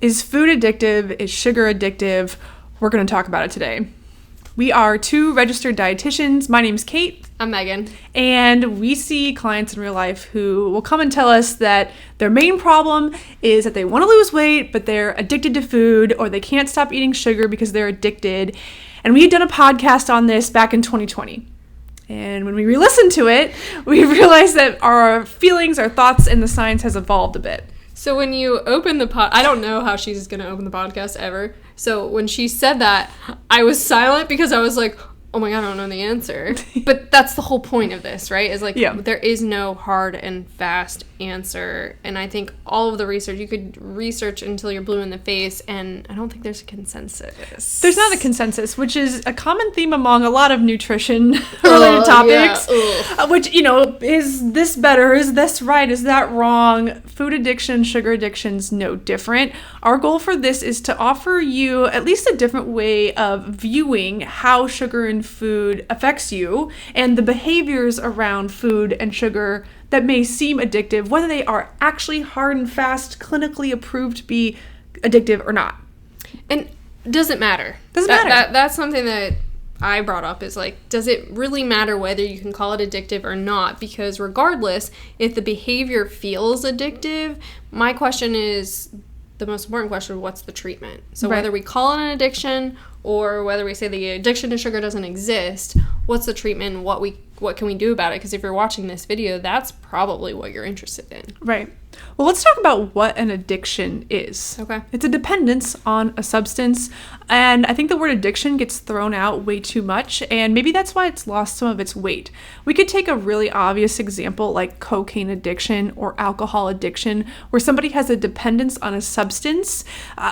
Is food addictive? Is sugar addictive? We're going to talk about it today. We are 2 registered dietitians. My name's Kait. I'm Megan. And we see clients in real life who will come and tell us that their main problem is that they want to lose weight, but they're addicted to food, or they can't stop eating sugar because they're addicted. And we had done a podcast on this back in 2020. And when we re-listened to it, we realized that our feelings, our thoughts, and the science has evolved a bit. So when you open the I don't know how she's going to open the podcast ever. So when she said that, I was silent because I was like, oh my God, I don't know the answer. But that's the whole point of this, right? Is like, There is no hard and fast answer. And I think all of the research, you could research until you're blue in the face, and I don't think there's a consensus. There's not a consensus, which is a common theme among a lot of nutrition-related topics. Yeah. Which, is this better? Is this right? Is that wrong? Food addiction, sugar addiction's no different. Our goal for this is to offer you at least a different way of viewing how sugar and food affects you and the behaviors around food and sugar that may seem addictive, whether they are actually hard and fast, clinically approved to be addictive or not. And does it matter? Doesn't matter. That's something that I brought up, is like, does it really matter whether you can call it addictive or not? Because regardless, if the behavior feels addictive, my question is the most important question: what's the treatment? So right. Whether we call it an addiction or whether we say the addiction to sugar doesn't exist, what's the treatment? What can we do about it? Because if you're watching this video, that's probably what you're interested in. Right. Well, let's talk about what an addiction is. Okay. It's a dependence on a substance, and I think the word addiction gets thrown out way too much, and maybe that's why it's lost some of its weight. We could take a really obvious example like cocaine addiction or alcohol addiction, where somebody has a dependence on a substance,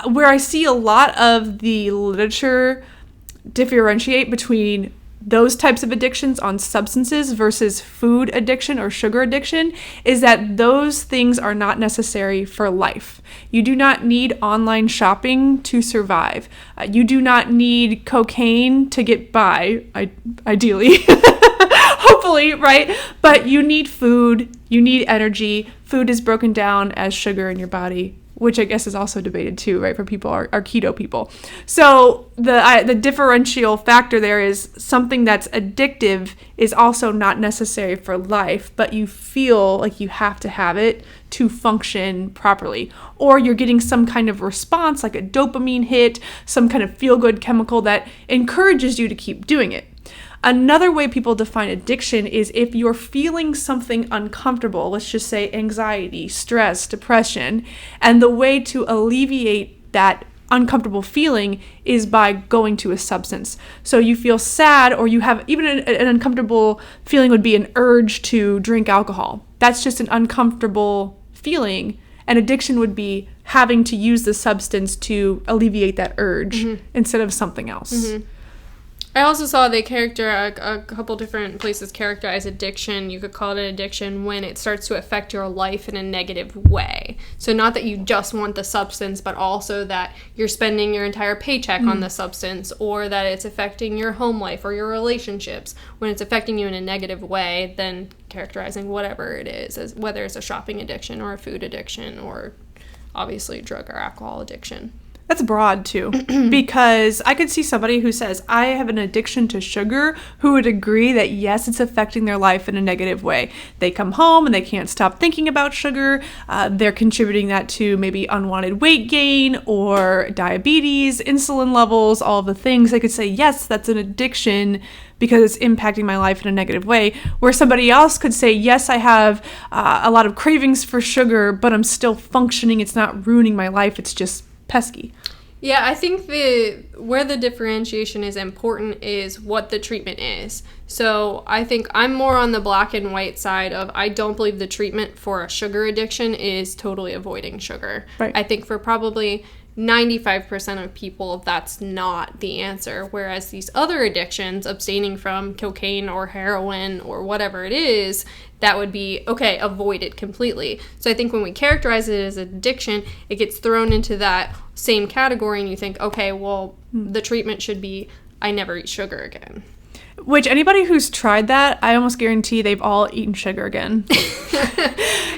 where I see a lot of the literature differentiate between those types of addictions on substances versus food addiction or sugar addiction, is that those things are not necessary for life. You do not need online shopping to survive. You do not need cocaine to get by, ideally. Hopefully, right? But you need food, you need energy. Food is broken down as sugar in your body, which I guess is also debated too, right, for people, our keto people. So the differential factor there is something that's addictive is also not necessary for life, but you feel like you have to have it to function properly. Or you're getting some kind of response, like a dopamine hit, some kind of feel-good chemical that encourages you to keep doing it. Another way people define addiction is if you're feeling something uncomfortable, let's just say anxiety, stress, depression, and the way to alleviate that uncomfortable feeling is by going to a substance. So you feel sad, or you have even an uncomfortable feeling would be an urge to drink alcohol. That's just an uncomfortable feeling. And addiction would be having to use the substance to alleviate that urge instead of something else. Mm-hmm. I also saw they a couple different places characterize addiction. You could call it an addiction when it starts to affect your life in a negative way. So not that you just want the substance, but also that you're spending your entire paycheck on the substance, or that it's affecting your home life or your relationships. When it's affecting you in a negative way, then characterizing whatever it is, as whether it's a shopping addiction or a food addiction or obviously drug or alcohol addiction. That's broad too, because I could see somebody who says, I have an addiction to sugar, who would agree that yes, it's affecting their life in a negative way. They come home and they can't stop thinking about sugar. They're contributing that to maybe unwanted weight gain or diabetes, insulin levels, all of the things. They could say, yes, that's an addiction because it's impacting my life in a negative way. Where somebody else could say, yes, I have a lot of cravings for sugar, but I'm still functioning. It's not ruining my life. It's just pesky. Yeah, I think where the differentiation is important is what the treatment is. So I think I'm more on the black and white side of, I don't believe the treatment for a sugar addiction is totally avoiding sugar. Right. I think for probably 95% of people, that's not the answer. Whereas these other addictions, abstaining from cocaine or heroin or whatever it is, that would be, okay, avoid it completely. So I think when we characterize it as addiction, it gets thrown into that same category, and you think, okay, well, the treatment should be, I never eat sugar again. Which anybody who's tried that, I almost guarantee they've all eaten sugar again.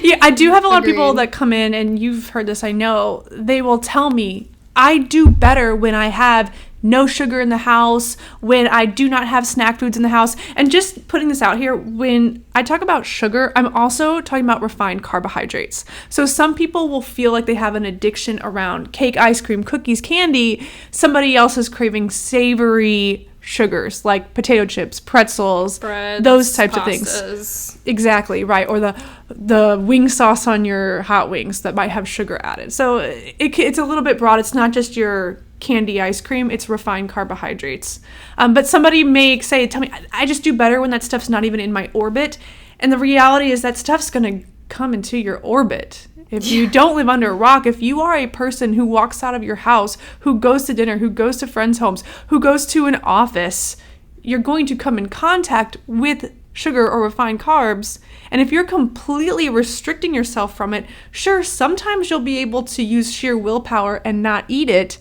Yeah, I do have a lot of people that come in, and you've heard this, I know. They will tell me, I do better when I have no sugar in the house, when I do not have snack foods in the house. And just putting this out here, when I talk about sugar, I'm also talking about refined carbohydrates. So some people will feel like they have an addiction around cake, ice cream, cookies, candy. Somebody else is craving savory sugars like potato chips, pretzels, breads, those types pastas. of things. Exactly, right. Or the wing sauce on your hot wings that might have sugar added. So it's a little bit broad. It's not just your candy ice cream, it's refined carbohydrates. But somebody may tell me, I just do better when that stuff's not even in my orbit. And the reality is that stuff's going to come into your orbit. If you don't live under a rock, if you are a person who walks out of your house, who goes to dinner, who goes to friends' homes, who goes to an office, you're going to come in contact with sugar or refined carbs. And if you're completely restricting yourself from it, sure, sometimes you'll be able to use sheer willpower and not eat it.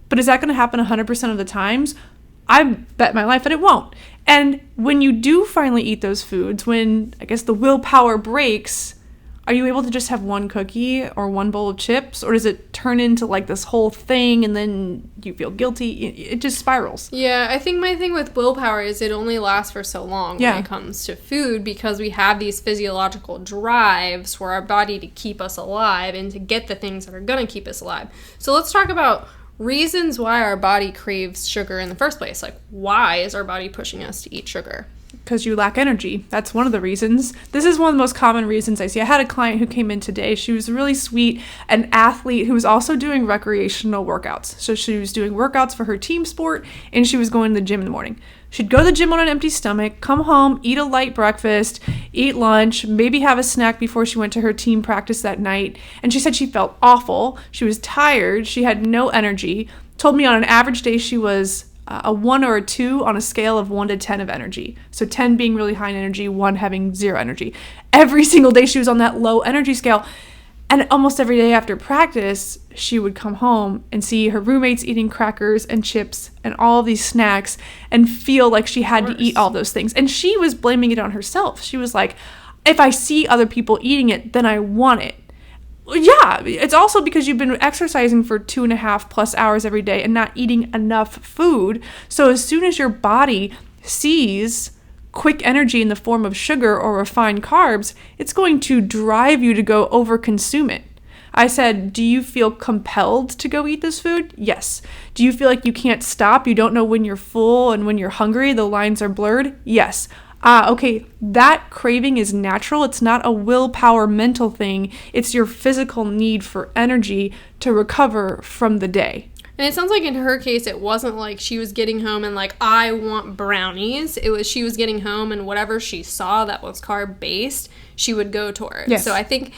But is that going to happen 100% of the times? I bet my life that it won't. And when you do finally eat those foods, when I guess the willpower breaks, are you able to just have one cookie or one bowl of chips? Or does it turn into like this whole thing and then you feel guilty? It just spirals. Yeah, I think my thing with willpower is it only lasts for so long when it comes to food, because we have these physiological drives for our body to keep us alive and to get the things that are going to keep us alive. So let's talk about reasons why our body craves sugar in the first place. Like, why is our body pushing us to eat sugar? Because you lack energy. That's one of the reasons. This is one of the most common reasons I see. I had a client who came in today. She was really sweet, an athlete who was also doing recreational workouts. So she was doing workouts for her team sport, and she was going to the gym in the morning. She'd go to the gym on an empty stomach, come home, eat a light breakfast, eat lunch, maybe have a snack before she went to her team practice that night. And she said she felt awful. She was tired. She had no energy. Told me on an average day she was a 1 or a 2 on a scale of 1 to 10 of energy. So 10 being really high in energy, 1 having 0 energy. Every single day she was on that low energy scale. And almost every day after practice, she would come home and see her roommates eating crackers and chips and all of these snacks and feel like she had to eat all those things. And she was blaming it on herself. She was like, if I see other people eating it, then I want it. Yeah, it's also because you've been exercising for 2.5 plus hours every day and not eating enough food. So as soon as your body sees quick energy in the form of sugar or refined carbs, it's going to drive you to go overconsume it. I said, do you feel compelled to go eat this food? Yes. Do you feel like you can't stop? You don't know when you're full and when you're hungry? The lines are blurred? Yes. Okay, that craving is natural. It's not a willpower mental thing. It's your physical need for energy to recover from the day. And it sounds like in her case, it wasn't like she was getting home and like, I want brownies. It was she was getting home and whatever she saw that was carb-based, she would go towards. Yes. So I think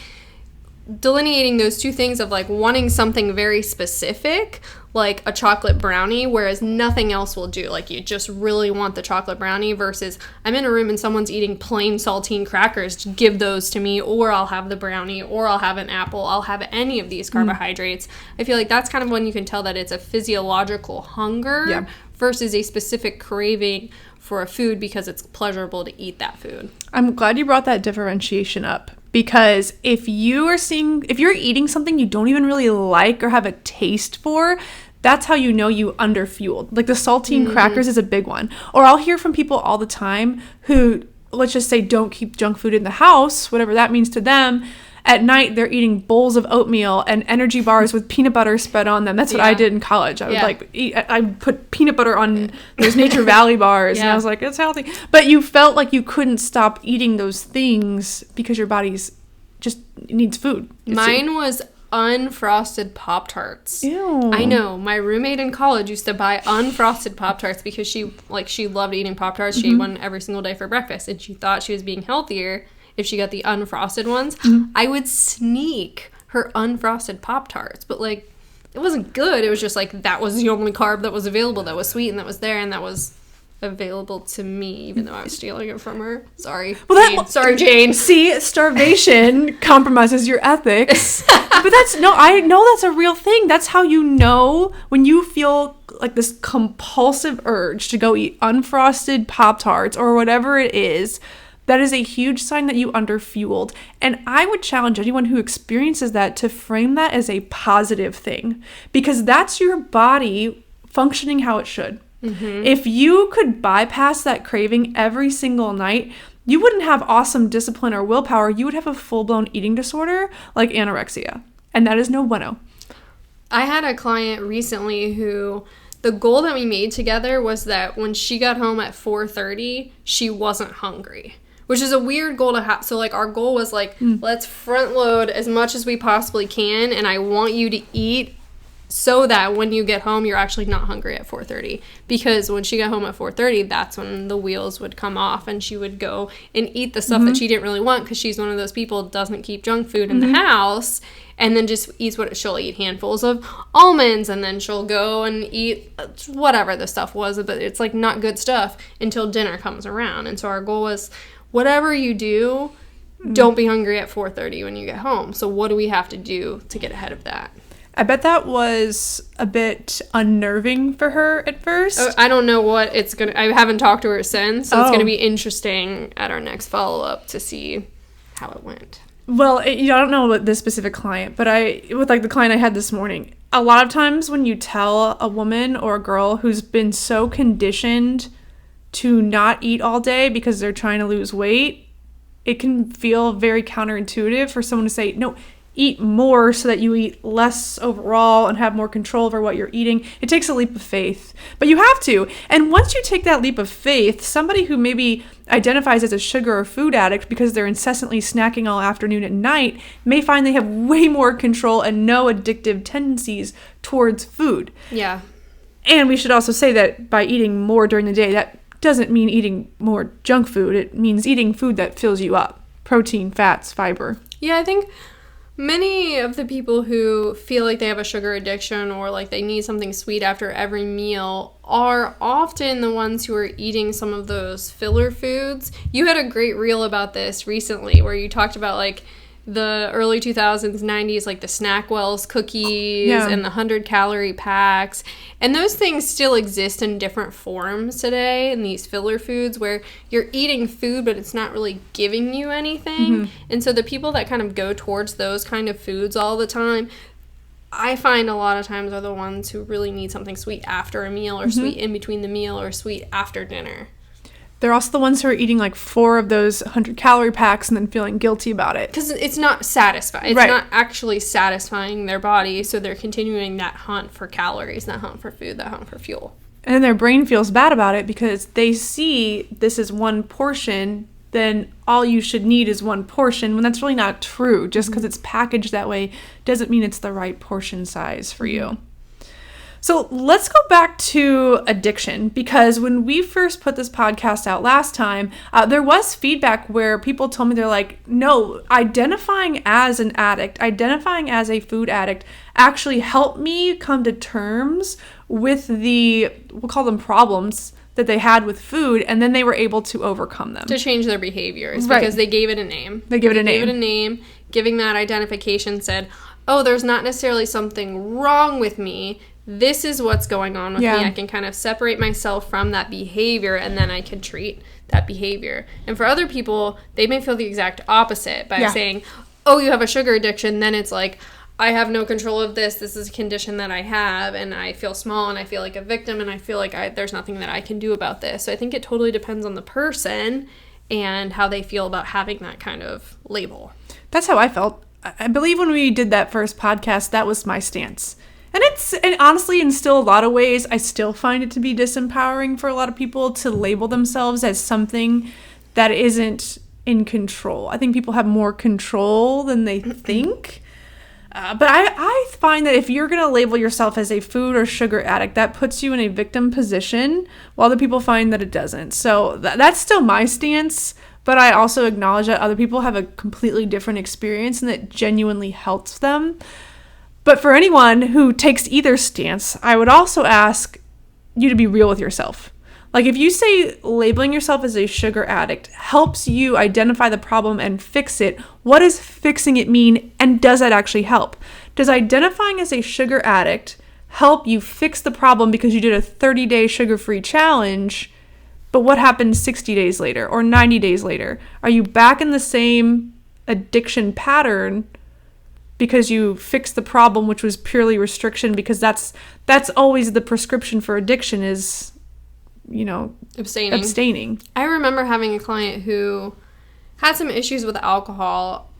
delineating those two things of like wanting something very specific, like a chocolate brownie, whereas nothing else will do. Like you just really want the chocolate brownie versus I'm in a room and someone's eating plain saltine crackers, give those to me, or I'll have the brownie, or I'll have an apple, I'll have any of these carbohydrates. I feel like that's kind of when you can tell that it's a physiological hunger versus a specific craving for a food because it's pleasurable to eat that food. I'm glad you brought that differentiation up. Because if you're eating something you don't even really like or have a taste for, that's how you know you underfueled. Like the saltine crackers is a big one. Or I'll hear from people all the time who, let's just say, don't keep junk food in the house, whatever that means to them. At night, they're eating bowls of oatmeal and energy bars with peanut butter spread on them. That's what I did in college. I would I put peanut butter on those Nature Valley bars, and I was like, it's healthy. But you felt like you couldn't stop eating those things because your body's just needs food. Mine was unfrosted Pop-Tarts. Ew. I know. My roommate in college used to buy unfrosted Pop-Tarts because she loved eating Pop-Tarts. She ate one every single day for breakfast, and she thought she was being healthier if she got the unfrosted ones. I would sneak her unfrosted Pop-Tarts, but like it wasn't good. It was just like that was the only carb that was available, that was sweet, and that was there, and that was available to me, even though I was stealing it from her. Sorry. Sorry, Jane. See, starvation compromises your ethics. But I know that's a real thing. That's how you know when you feel like this compulsive urge to go eat unfrosted Pop-Tarts or whatever it is, that is a huge sign that you underfueled. And I would challenge anyone who experiences that to frame that as a positive thing, because that's your body functioning how it should. If you could bypass that craving every single night, you wouldn't have awesome discipline or willpower. You would have a full-blown eating disorder like anorexia. And that is no bueno. I had a client recently who the goal that we made together was that when she got home at 4:30, she wasn't hungry, which is a weird goal to have. So like our goal was like, let's front load as much as we possibly can. And I want you to eat so that when you get home, you're actually not hungry at 4:30. Because when she got home at 4:30, that's when the wheels would come off and she would go and eat the stuff that she didn't really want, because she's one of those people that doesn't keep junk food in the house, and then just eats she'll eat handfuls of almonds, and then she'll go and eat whatever the stuff was, but it's like not good stuff until dinner comes around. And so our goal was, whatever you do, don't be hungry at 4:30 when you get home. So what do we have to do to get ahead of that? I bet that was a bit unnerving for her at first. I don't know what it's going to... I haven't talked to her since, so it's going to be interesting at our next follow-up to see how it went. Well, I don't know about this specific client, but with like the client I had this morning, a lot of times when you tell a woman or a girl who's been so conditioned to not eat all day because they're trying to lose weight, it can feel very counterintuitive for someone to say, no, eat more so that you eat less overall and have more control over what you're eating. It takes a leap of faith, but you have to. And once you take that leap of faith, somebody who maybe identifies as a sugar or food addict because they're incessantly snacking all afternoon and night may find they have way more control and no addictive tendencies towards food. Yeah. And we should also say that by eating more during the day, that doesn't mean eating more junk food. It means eating food that fills you up. Protein, fats, fiber. Yeah, I think many of the people who feel like they have a sugar addiction or like they need something sweet after every meal are often the ones who are eating some of those filler foods. You had a great reel about this recently where you talked about like the early 2000s, 90s, like the Snackwell's cookies and the 100-calorie packs. And those things still exist in different forms today in these filler foods where you're eating food, but it's not really giving you anything. And so the people that kind of go towards those kind of foods all the time, I find a lot of times are the ones who really need something sweet after a meal or sweet in between the meal or sweet after dinner. They're also the ones who are eating like 4 of those 100-calorie packs and then feeling guilty about it. Because it's not satisfying. It's not actually satisfying their body, so they're continuing that hunt for calories, that hunt for food, that hunt for fuel. And then their brain feels bad about it because they see this is one portion, then all you should need is one portion, when that's really not true. Just because it's packaged that way doesn't mean it's the right portion size for you. So let's go back to addiction, because when we first put this podcast out last time, there was feedback where people told me, they're like, no, identifying as an addict, identifying as a food addict actually helped me come to terms with we'll call them problems that they had with food, and then they were able to overcome them. To change their behaviors, because they gave it a name. They gave it a name. Giving that identification said, oh, there's not necessarily something wrong with me. This is what's going on with me. I can kind of separate myself from that behavior, and then I can treat that behavior. And for other people, they may feel the exact opposite by saying, oh, you have a sugar addiction. Then it's like, I have no control of this. This is a condition that I have, and I feel small, and I feel like a victim, and I feel like there's nothing that I can do about this. So I think it totally depends on the person and how they feel about having that kind of label. That's how I felt. I believe when we did that first podcast, that was my stance. And honestly, in still a lot of ways, I still find it to be disempowering for a lot of people to label themselves as something that isn't in control. I think people have more control than they think. But I find that if you're going to label yourself as a food or sugar addict, that puts you in a victim position, while other people find that it doesn't. So that's still my stance. But I also acknowledge that other people have a completely different experience and that genuinely helps them. But for anyone who takes either stance, I would also ask you to be real with yourself. Like, if you say labeling yourself as a sugar addict helps you identify the problem and fix it, what does fixing it mean, and does that actually help? Does identifying as a sugar addict help you fix the problem because you did a 30-day sugar-free challenge, but what happened 60 days later or 90 days later? Are you back in the same addiction pattern because you fixed the problem, which was purely restriction? Because that's always the prescription for addiction is, abstaining. I remember having a client who had some issues with alcohol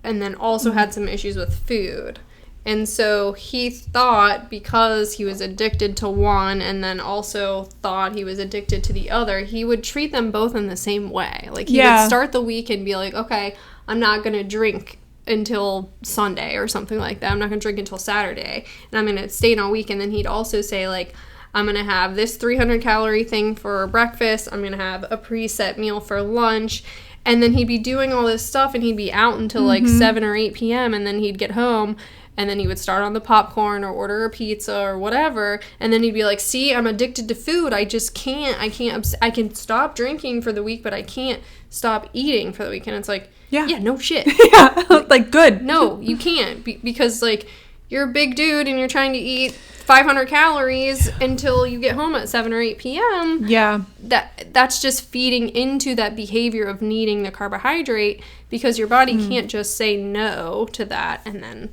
and then also had some issues with food. And so he thought because he was addicted to one and then also thought he was addicted to the other, he would treat them both in the same way. Like he would start the week and be like, okay, I'm not going to drink until Sunday or something like that. I'm not going to drink until Saturday. And I'm going to abstain all week. And then he'd also say, like, I'm going to have this 300 calorie thing for breakfast. I'm going to have a preset meal for lunch. And then he'd be doing all this stuff and he'd be out until like 7 or 8 p.m. And then he'd get home and then he would start on the popcorn or order a pizza or whatever. And then he'd be like, see, I'm addicted to food. I just can't. I can stop drinking for the week, but I can't stop eating for the week. And it's like, yeah, no shit. Yeah, like good. No, you can't because like you're a big dude and you're trying to eat 500 calories until you get home at 7 or 8 p.m. Yeah. That's just feeding into that behavior of needing the carbohydrate because your body can't just say no to that and then...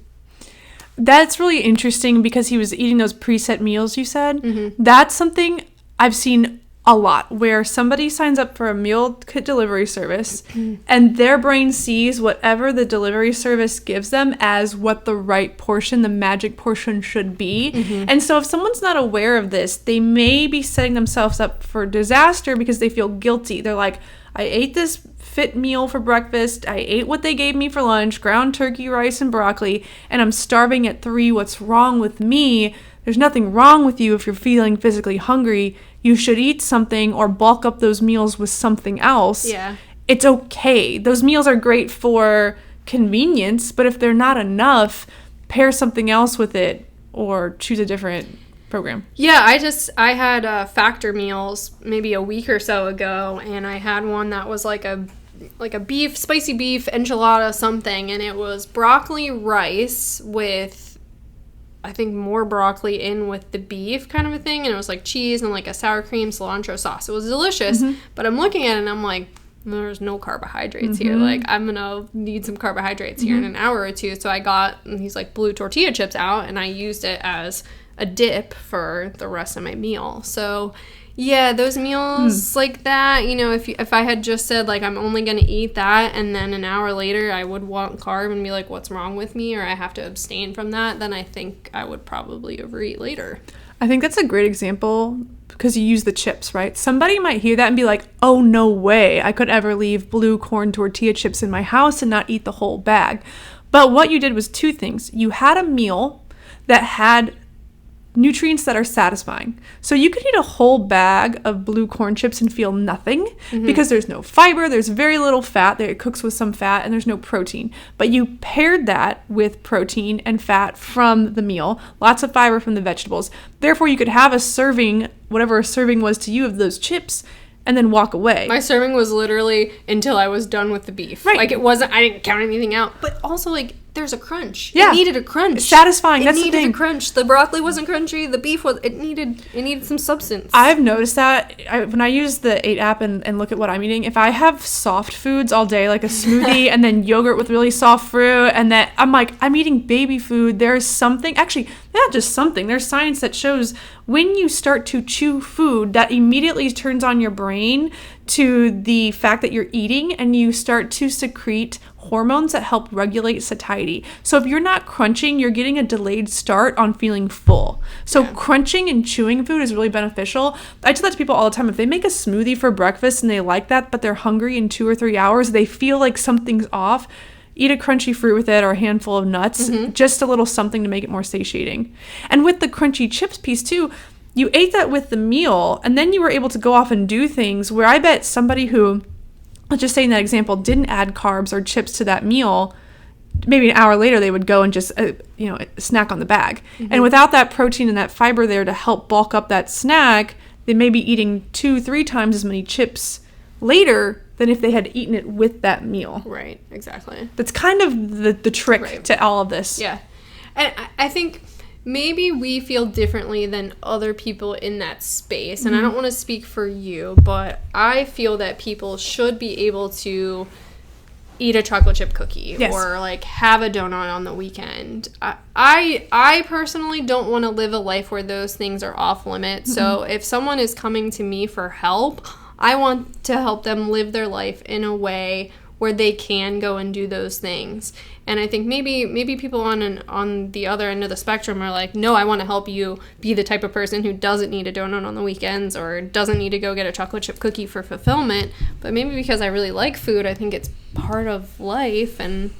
That's really interesting because he was eating those preset meals you said. Mm-hmm. That's something I've seen a lot where somebody signs up for a meal kit delivery service and their brain sees whatever the delivery service gives them as what the right portion, the magic portion should be. And so if someone's not aware of this, they may be setting themselves up for disaster because they feel guilty. They're like, I ate this fit meal for breakfast, I ate what they gave me for lunch, ground turkey, rice, and broccoli, and I'm starving at 3. What's wrong with me? There's nothing wrong with you if you're feeling physically hungry. You should eat something or bulk up those meals with something else. Yeah. It's okay. Those meals are great for convenience, but if they're not enough, pair something else with it or choose a different program. Yeah, I had Factor meals maybe a week or so ago, and I had one that was like a spicy beef enchilada something, and it was broccoli rice with I think more broccoli in with the beef kind of a thing, and it was like cheese and like a sour cream cilantro sauce. It was delicious, but I'm looking at it and I'm like, there's no carbohydrates here. Like, I'm gonna need some carbohydrates here in an hour or two. So I got these like blue tortilla chips out and I used it as a dip for the rest of my meal. So yeah, those meals like that, if I had just said, like, I'm only going to eat that, and then an hour later I would want carb and be like, what's wrong with me, or I have to abstain from that, then I think I would probably overeat later. I think that's a great example because you use the chips, right? Somebody might hear that and be like, oh, no way, I could ever leave blue corn tortilla chips in my house and not eat the whole bag. But what you did was 2 things. You had a meal that had nutrients that are satisfying. So you could eat a whole bag of blue corn chips and feel nothing because there's no fiber, there's very little fat, it cooks with some fat, and there's no protein. But you paired that with protein and fat from the meal, lots of fiber from the vegetables. Therefore, you could have a serving, whatever a serving was to you of those chips, and then walk away. My serving was literally until I was done with the beef. Right. Like, it wasn't, I didn't count anything out. But also, like, there's a crunch. Yeah. It needed a crunch. It's satisfying. That's the thing. It needed a crunch. The broccoli wasn't crunchy. The beef was, it needed some substance. I've noticed that when I use the 8 app and look at what I'm eating, if I have soft foods all day, like a smoothie and then yogurt with really soft fruit, and that I'm like, I'm eating baby food. There's something, actually, not just something, there's science that shows when you start to chew food, that immediately turns on your brain to the fact that you're eating, and you start to secrete hormones that help regulate satiety. So if you're not crunching, you're getting a delayed start on feeling full. So crunching and chewing food is really beneficial. I tell that to people all the time. If they make a smoothie for breakfast and they like that, but they're hungry in 2 or 3 hours, they feel like something's off, eat a crunchy fruit with it or a handful of nuts, just a little something to make it more satiating. And with the crunchy chips piece too, you ate that with the meal, and then you were able to go off and do things where I bet somebody who, let's just say in that example, didn't add carbs or chips to that meal, maybe an hour later they would go and just snack on the bag. And without that protein and that fiber there to help bulk up that snack, they may be eating 2-3 times as many chips later than if they had eaten it with that meal. Right, exactly. That's kind of the trick to all of this. Yeah. And I think maybe we feel differently than other people in that space. And I don't want to speak for you, but I feel that people should be able to eat a chocolate chip cookie or like have a donut on the weekend. I personally don't want to live a life where those things are off limits. So if someone is coming to me for help, I want to help them live their life in a way where they can go and do those things. And I think maybe people on the other end of the spectrum are like, no, I want to help you be the type of person who doesn't need a donut on the weekends or doesn't need to go get a chocolate chip cookie for fulfillment. But maybe because I really like food, I think it's part of life. And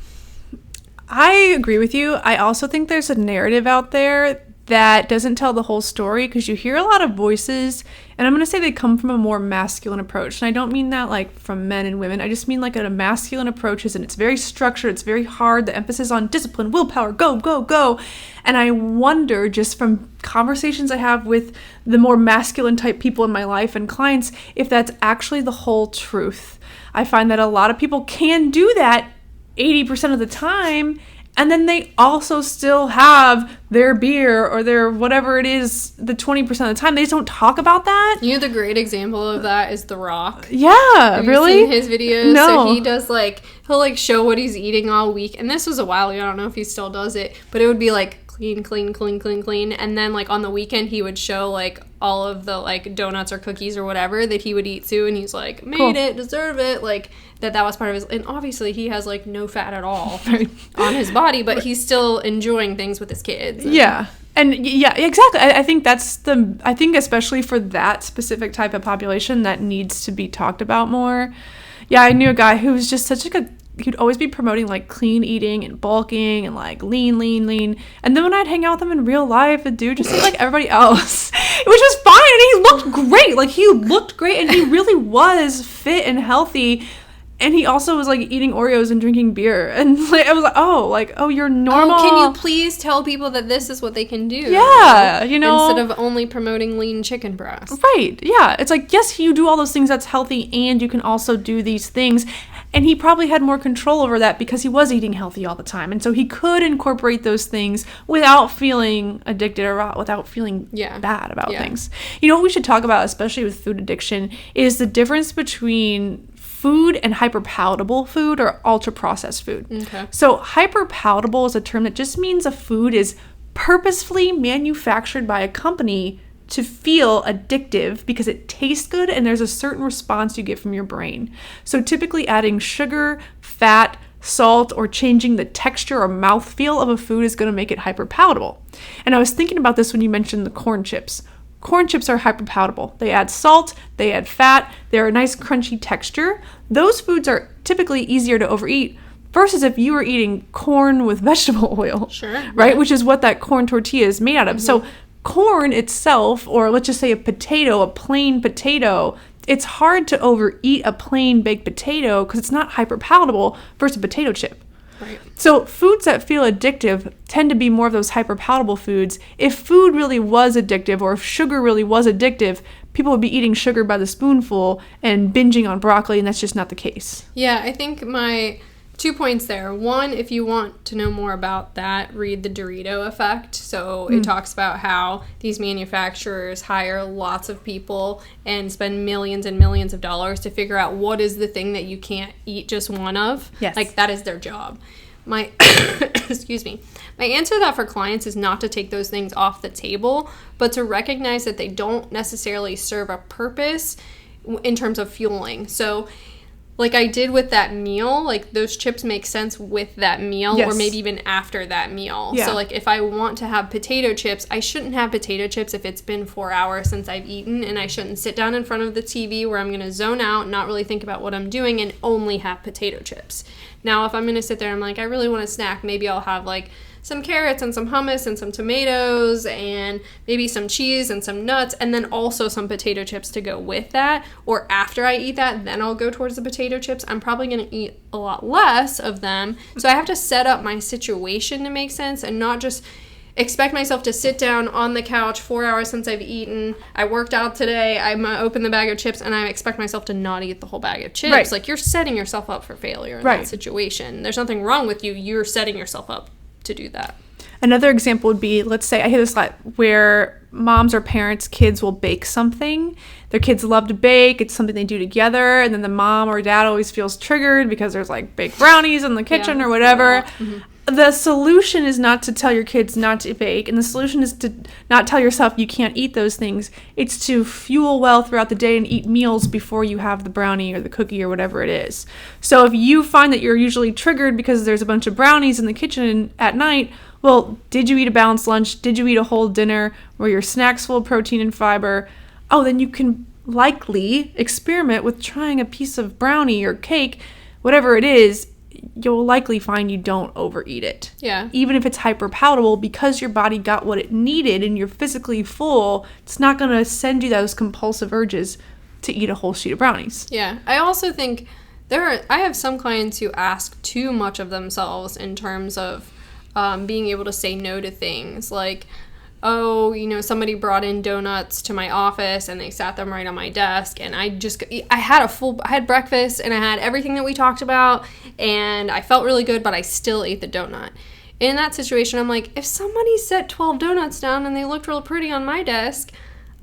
I agree with you. I also think there's a narrative out there that doesn't tell the whole story, because you hear a lot of voices, and I'm going to say they come from a more masculine approach. And I don't mean that like from men and women. I just mean like a masculine approach, and it's very structured, it's very hard, the emphasis on discipline, willpower, go, go, go. And I wonder, just from conversations I have with the more masculine type people in my life and clients, if that's actually the whole truth. I find that a lot of people can do that 80% of the time, and then they also still have their beer or their whatever it is the 20% of the time. They just don't talk about that. You know, the great example of that is The Rock. Yeah, Have really? you seen his videos? No. So he does he'll show what he's eating all week. And this was a while ago. I don't know if he still does it. But it would be clean, clean, clean, clean, clean. And then on the weekend, he would show all of the donuts or cookies or whatever that he would eat too. And he's like, made it, deserve it. That was part of his, and obviously he has no fat at all on his body, but he's still enjoying things with his kids. And yeah, exactly. I think I think especially for that specific type of population, that needs to be talked about more. Yeah, I knew a guy who was just such he'd always be promoting clean eating and bulking and lean. And then when I'd hang out with him in real life, the dude just seemed like everybody else, which was fine. And he looked great. He looked great, and he really was fit and healthy. And he also was eating Oreos and drinking beer. And I was oh, you're normal. Oh, can you please tell people that this is what they can do? Yeah, Instead of only promoting lean chicken breast. Right, yeah. It's yes, you do all those things that's healthy, and you can also do these things. And he probably had more control over that because he was eating healthy all the time. And so he could incorporate those things without feeling addicted or without feeling bad about things. You know what we should talk about, especially with food addiction, is the difference between food and hyperpalatable food or ultra-processed food. Okay. So hyperpalatable is a term that just means a food is purposefully manufactured by a company to feel addictive because it tastes good and there's a certain response you get from your brain. So typically adding sugar, fat, salt, or changing the texture or mouthfeel of a food is going to make it hyperpalatable. And I was thinking about this when you mentioned the corn chips. Corn chips are hyperpalatable. They add salt, they add fat, they're a nice crunchy texture. Those foods are typically easier to overeat versus if you were eating corn with vegetable oil. Sure. Right? Yeah. Which is what that corn tortilla is made out of. So corn itself, or let's just say a plain potato, it's hard to overeat a plain baked potato because it's not hyperpalatable versus a potato chip. Right. So foods that feel addictive tend to be more of those hyperpalatable foods. If food really was addictive, or if sugar really was addictive, people would be eating sugar by the spoonful and binging on broccoli, and that's just not the case. Yeah, I think my 2 points there. One, if you want to know more about that, read The Dorito Effect. So it talks about how these manufacturers hire lots of people and spend millions and millions of dollars to figure out what is the thing that you can't eat just one of. Yes. That is their job. My excuse me. My answer to that for clients is not to take those things off the table, but to recognize that they don't necessarily serve a purpose in terms of fueling. So I did with that meal, those chips make sense with that meal, or maybe even after that meal. Yeah. So if I want to have potato chips, I shouldn't have potato chips if it's been 4 hours since I've eaten, and I shouldn't sit down in front of the TV where I'm going to zone out, not really think about what I'm doing, and only have potato chips. Now, if I'm going to sit there, I'm I really want a snack, maybe I'll have some carrots and some hummus and some tomatoes and maybe some cheese and some nuts, and then also some potato chips to go with that. Or after I eat that, then I'll go towards the potato chips. I'm probably going to eat a lot less of them. So I have to set up my situation to make sense and not just expect myself to sit down on the couch 4 hours since I've eaten. I worked out today. I'm going to open the bag of chips, and I expect myself to not eat the whole bag of chips. Right. You're setting yourself up for failure in that situation. There's nothing wrong with you. You're setting yourself up to do that. Another example would be, let's say, I hear this a lot, where moms or parents, kids will bake something. Their kids love to bake. It's something they do together. And then the mom or dad always feels triggered because there's like baked brownies in the kitchen or whatever. Mm-hmm. The solution is not to tell your kids not to bake, and the solution is to not tell yourself you can't eat those things. It's to fuel well throughout the day and eat meals before you have the brownie or the cookie or whatever it is. So if you find that you're usually triggered because there's a bunch of brownies in the kitchen at night, well, did you eat a balanced lunch? Did you eat a whole dinner? Were your snacks full of protein and fiber? Oh, then you can likely experiment with trying a piece of brownie or cake, whatever it is. You'll likely find you don't overeat it. Yeah. Even if it's hyper palatable, because your body got what it needed and you're physically full, it's not going to send you those compulsive urges to eat a whole sheet of brownies. Yeah. I also think I have some clients who ask too much of themselves in terms of being able to say no to things. Like, oh, somebody brought in donuts to my office and they sat them right on my desk, and I had breakfast and I had everything that we talked about and I felt really good, but I still ate the donut. In that situation, I'm like, if somebody set 12 donuts down and they looked real pretty on my desk,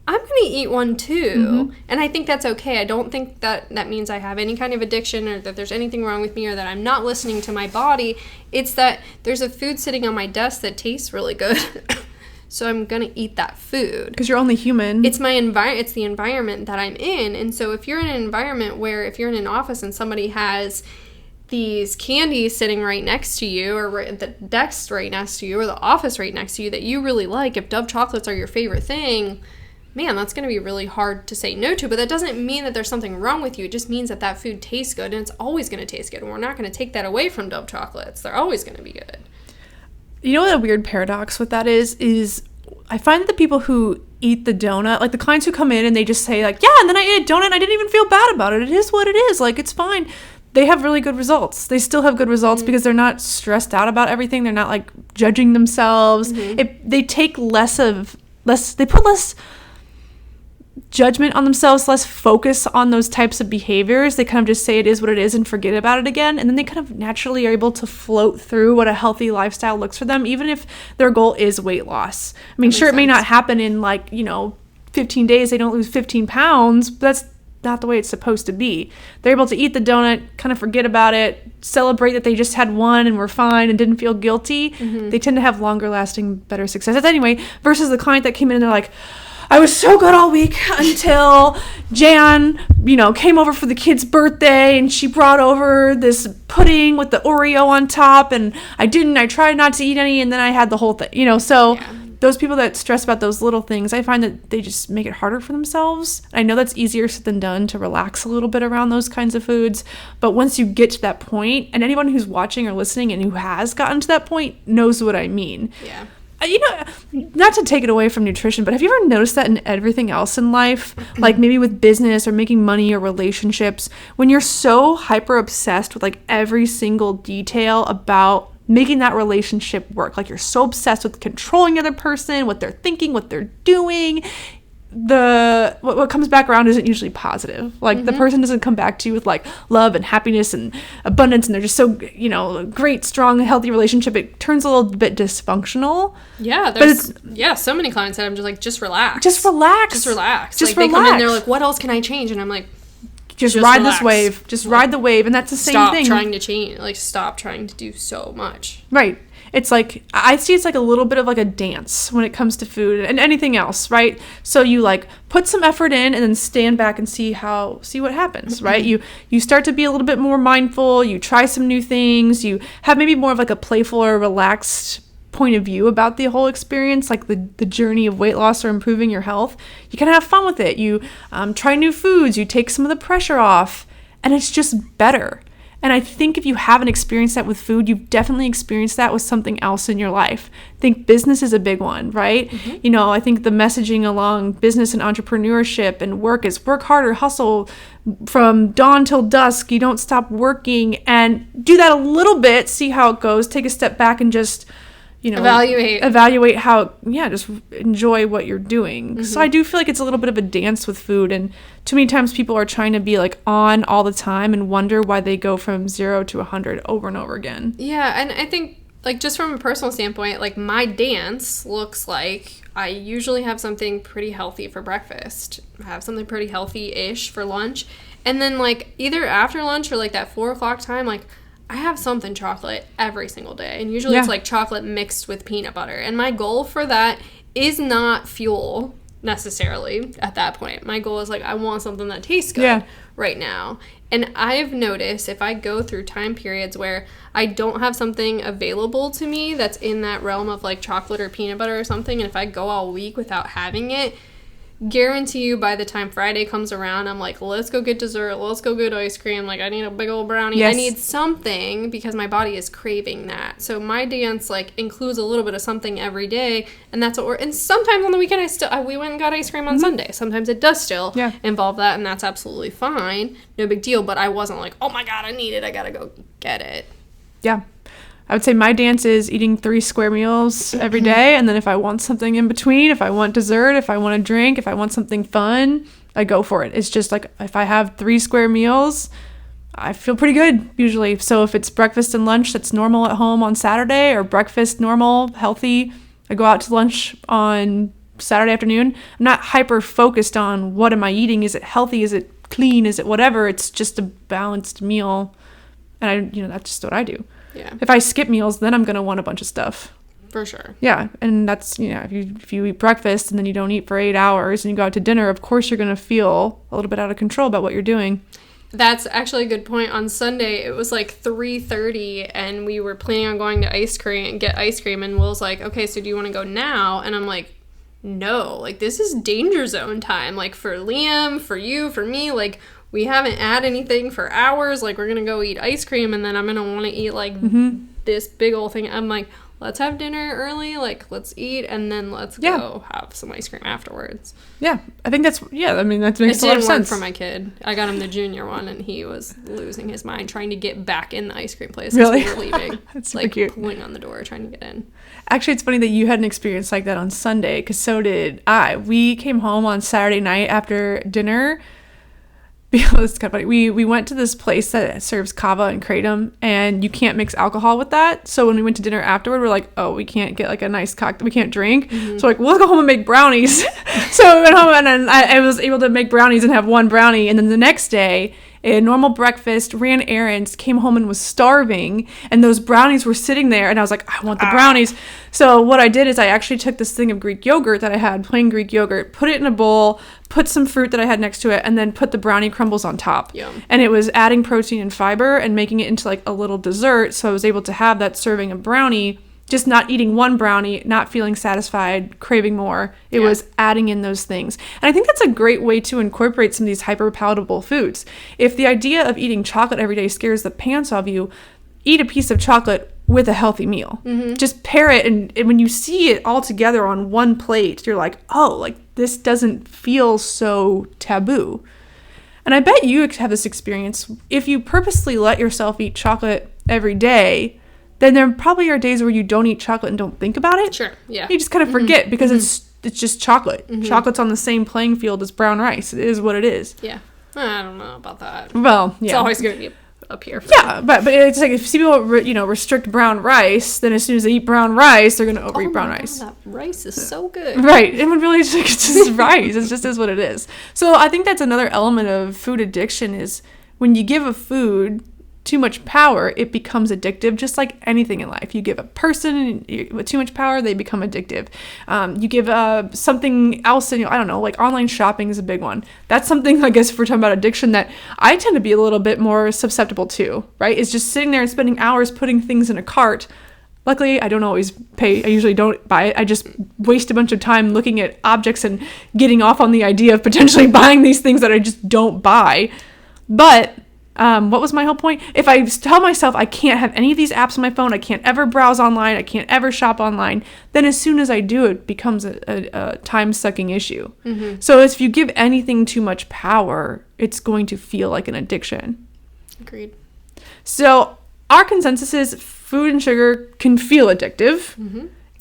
I'm going to eat one too. Mm-hmm. And I think that's okay. I don't think that means I have any kind of addiction or that there's anything wrong with me or that I'm not listening to my body. It's that there's a food sitting on my desk that tastes really good. So I'm going to eat that food. Because you're only human. It's it's the environment that I'm in. And so if you're in an environment where if you're in an office and somebody has these candies sitting right next to you, or the desk right next to you, or the office right next to you that you really like, if Dove chocolates are your favorite thing, man, that's going to be really hard to say no to. But that doesn't mean that there's something wrong with you. It just means that that food tastes good, and it's always going to taste good. And we're not going to take that away from Dove chocolates. They're always going to be good. You know what a weird paradox with that is I find that the people who eat the donut, like the clients who come in and they just say like, yeah, and then I ate a donut and I didn't even feel bad about it. It is what it is. Like, it's fine. They have really good results. They still have good results because they're not stressed out about everything. They're not like judging themselves. Mm-hmm. They put less judgment on themselves, less focus on those types of behaviors. They kind of just say it is what it is and forget about it again. And then they kind of naturally are able to float through what a healthy lifestyle looks for them, even if their goal is weight loss. I mean, sure, it may not happen in 15 days. They don't lose 15 pounds, but that's not the way it's supposed to be. They're able to eat the donut, kind of forget about it, celebrate that they just had one and were fine and didn't feel guilty. Mm-hmm. They tend to have longer lasting, better successes anyway, versus the client that came in and they're like, I was so good all week until Jan, came over for the kid's birthday and she brought over this pudding with the Oreo on top, and I tried not to eat any, and then I had the whole thing, Those people that stress about those little things, I find that they just make it harder for themselves. I know that's easier said than done to relax a little bit around those kinds of foods, but once you get to that point, and anyone who's watching or listening and who has gotten to that point knows what I mean. Yeah. Not to take it away from nutrition, but have you ever noticed that in everything else in life, like maybe with business or making money or relationships, when you're so hyper obsessed with like every single detail about making that relationship work, like you're so obsessed with controlling the other person, what they're thinking, what they're doing, what comes back around isn't usually positive. Like the person doesn't come back to you with like love and happiness and abundance, and they're just so great, strong, healthy relationship. It turns a little bit dysfunctional. Yeah, so many clients that I'm just like, just relax. Just relax. Like they come in, they're like, what else can I change? And I'm like, just ride relax. This wave. Just ride the wave, and that's the same thing. Stop trying to change. Like, stop trying to do so much. Right. It's like, I see it's like a little bit of like a dance when it comes to food and anything else, right? So you like put some effort in and then stand back and see what happens, right? You start to be a little bit more mindful, you try some new things, you have maybe more of like a playful or relaxed point of view about the whole experience, like the journey of weight loss or improving your health. You kind of have fun with it. You try new foods, you take some of the pressure off, and it's just better. And I think if you haven't experienced that with food, you've definitely experienced that with something else in your life. I think business is a big one, right? Mm-hmm. I think the messaging along business and entrepreneurship and work is work harder, hustle from dawn till dusk. You don't stop working, and do that a little bit, see how it goes, take a step back and just evaluate how, just enjoy what you're doing. Mm-hmm. So I do feel like it's a little bit of a dance with food, and too many times people are trying to be like on all the time and wonder why they go from 0 to 100 over and over again. Yeah, and I think like, just from a personal standpoint, like, my dance looks like I usually have something pretty healthy for breakfast. I have something pretty healthy-ish for lunch. And then, like, either after lunch or, like, that 4 o'clock time, like, I have something chocolate every single day. And usually it's, like, chocolate mixed with peanut butter. And my goal for that is not fuel necessarily at that point. My goal is, like, I want something that tastes good right now. And I've noticed if I go through time periods where I don't have something available to me that's in that realm of, like, chocolate or peanut butter or something, and if I go all week without having it, guarantee you by the time Friday comes around, I'm like, let's go get dessert, let's go get ice cream, like, I need a big old brownie. Yes. I need something because my body is craving that. So my dance, like, includes a little bit of something every day, and that's what we're, and sometimes on the weekend we went and got ice cream on Sunday. Sometimes it does still involve that, and that's absolutely fine, no big deal, but I wasn't like, oh my god, I need it, I gotta go get it. Yeah. I would say my dance is eating 3 square meals every day, and then if I want something in between, if I want dessert, if I want a drink, if I want something fun, I go for it. It's just like if I have 3 square meals, I feel pretty good usually. So if it's breakfast and lunch that's normal at home on Saturday, or breakfast normal, healthy, I go out to lunch on Saturday afternoon. I'm not hyper focused on what am I eating? Is it healthy? Is it clean? Is it whatever? It's just a balanced meal. And that's just what I do. Yeah. If I skip meals, then I'm going to want a bunch of stuff. For sure. Yeah. And that's, if you eat breakfast and then you don't eat for 8 hours and you go out to dinner, of course you're going to feel a little bit out of control about what you're doing. That's actually a good point. On Sunday, it was like 3:30 and we were planning on going to get ice cream. And Will's like, okay, so do you want to go now? And I'm like, no, like, this is danger zone time. Like, for Liam, for you, for me, like, we haven't had anything for hours. Like, we're going to go eat ice cream, and then I'm going to want to eat, like, this big old thing. I'm like, let's have dinner early. Like, let's eat, and then let's go have some ice cream afterwards. Yeah. I think that makes a lot of sense. It didn't work for my kid. I got him the junior one, and he was losing his mind trying to get back in the ice cream place as we were leaving. That's like, cute. Pulling on the door, trying to get in. Actually, it's funny that you had an experience like that on Sunday, because so did I. We came home on Saturday night after dinner. It's kind of funny. We went to this place that serves kava and kratom, and you can't mix alcohol with that. So when we went to dinner afterward, we're like, oh, we can't get like a nice cocktail. We can't drink. So like, we'll go home and make brownies. So we went home, and then I was able to make brownies and have one brownie. And then the next day, a normal breakfast, ran errands, came home and was starving, and those brownies were sitting there, and I was like, I want the brownies. So what I did is I actually took this thing of Greek yogurt that I had, plain Greek yogurt, put it in a bowl, put some fruit that I had next to it, and then put the brownie crumbles on top. Yum. And it was adding protein and fiber and making it into like a little dessert, so I was able to have that serving of brownie, just not eating one brownie, not feeling satisfied, craving more. It was adding in those things. And I think that's a great way to incorporate some of these hyper-palatable foods. If the idea of eating chocolate every day scares the pants off you, eat a piece of chocolate with a healthy meal. Just pair it, and when you see it all together on one plate, you're like, oh, like, this doesn't feel so taboo. And I bet you have this experience. If you purposely let yourself eat chocolate every day, then there probably are days where you don't eat chocolate and don't think about it. Sure, yeah. You just kind of forget because it's just chocolate. Chocolate's on the same playing field as brown rice. It is what it is. Yeah. I don't know about that. Well, yeah. It's always going to be up here. Yeah, but it's like if you see people, restrict brown rice, then as soon as they eat brown rice, they're going to overeat brown rice. That rice is so good. Right. It would really, it's just rice. It just is what it is. So I think that's another element of food addiction is when you give a food too much power, it becomes addictive, just like anything in life. You give a person with too much power, they become addictive. You give something else, and I don't know, like online shopping is a big one. That's something, I guess, if we're talking about addiction, that I tend to be a little bit more susceptible to, right? Is just sitting there and spending hours putting things in a cart. Luckily, I don't always pay. I usually don't buy it. I just waste a bunch of time looking at objects and getting off on the idea of potentially buying these things that I just don't buy. But what was my whole point? If I tell myself I can't have any of these apps on my phone, I can't ever browse online, I can't ever shop online, then as soon as I do, it becomes a time-sucking issue. So if you give anything too much power, it's going to feel like an addiction. Agreed. So our consensus is food and sugar can feel addictive.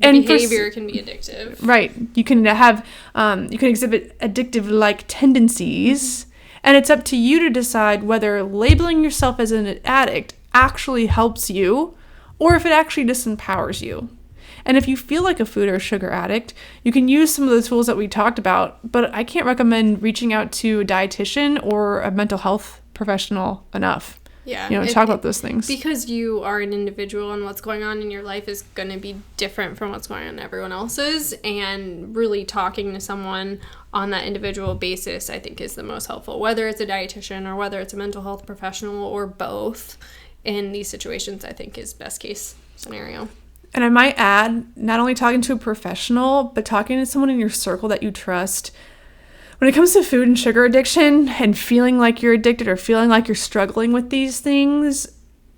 And behavior can be addictive. Right. You can exhibit addictive-like tendencies. And it's up to you to decide whether labeling yourself as an addict actually helps you, or if it actually disempowers you. And if you feel like a food or sugar addict, you can use some of the tools that we talked about, but I can't recommend reaching out to a dietitian or a mental health professional enough. Yeah. Talk about those things. Because you are an individual and what's going on in your life is going to be different from what's going on in everyone else's. And really talking to someone on that individual basis, I think, is the most helpful. Whether it's a dietitian or whether it's a mental health professional or both, in these situations, I think is best case scenario. And I might add, not only talking to a professional, but talking to someone in your circle that you trust. When it comes to food and sugar addiction and feeling like you're addicted or feeling like you're struggling with these things,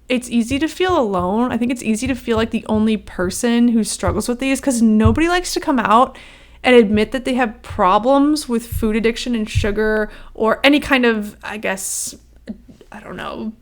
it's easy to feel alone. I think it's easy to feel like the only person who struggles with these because nobody likes to come out and admit that they have problems with food addiction and sugar or any kind of, I guess, I don't know,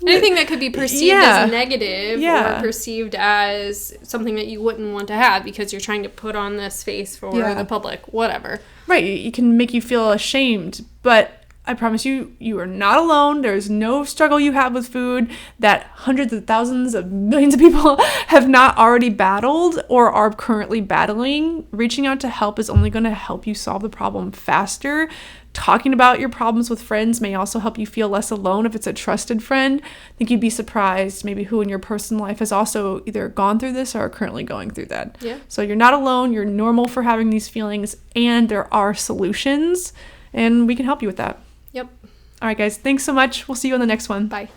anything that could be perceived as negative or perceived as something that you wouldn't want to have because you're trying to put on this face for the public, whatever. Right. It can make you feel ashamed, but I promise you, you are not alone. There's no struggle you have with food that hundreds of thousands of millions of people have not already battled or are currently battling. Reaching out to help is only going to help you solve the problem faster. Talking about your problems with friends may also help you feel less alone if it's a trusted friend. I think you'd be surprised maybe who in your personal life has also either gone through this or are currently going through that. Yeah. So you're not alone. You're normal for having these feelings, and there are solutions, and we can help you with that. Yep. All right, guys. Thanks so much. We'll see you on the next one. Bye.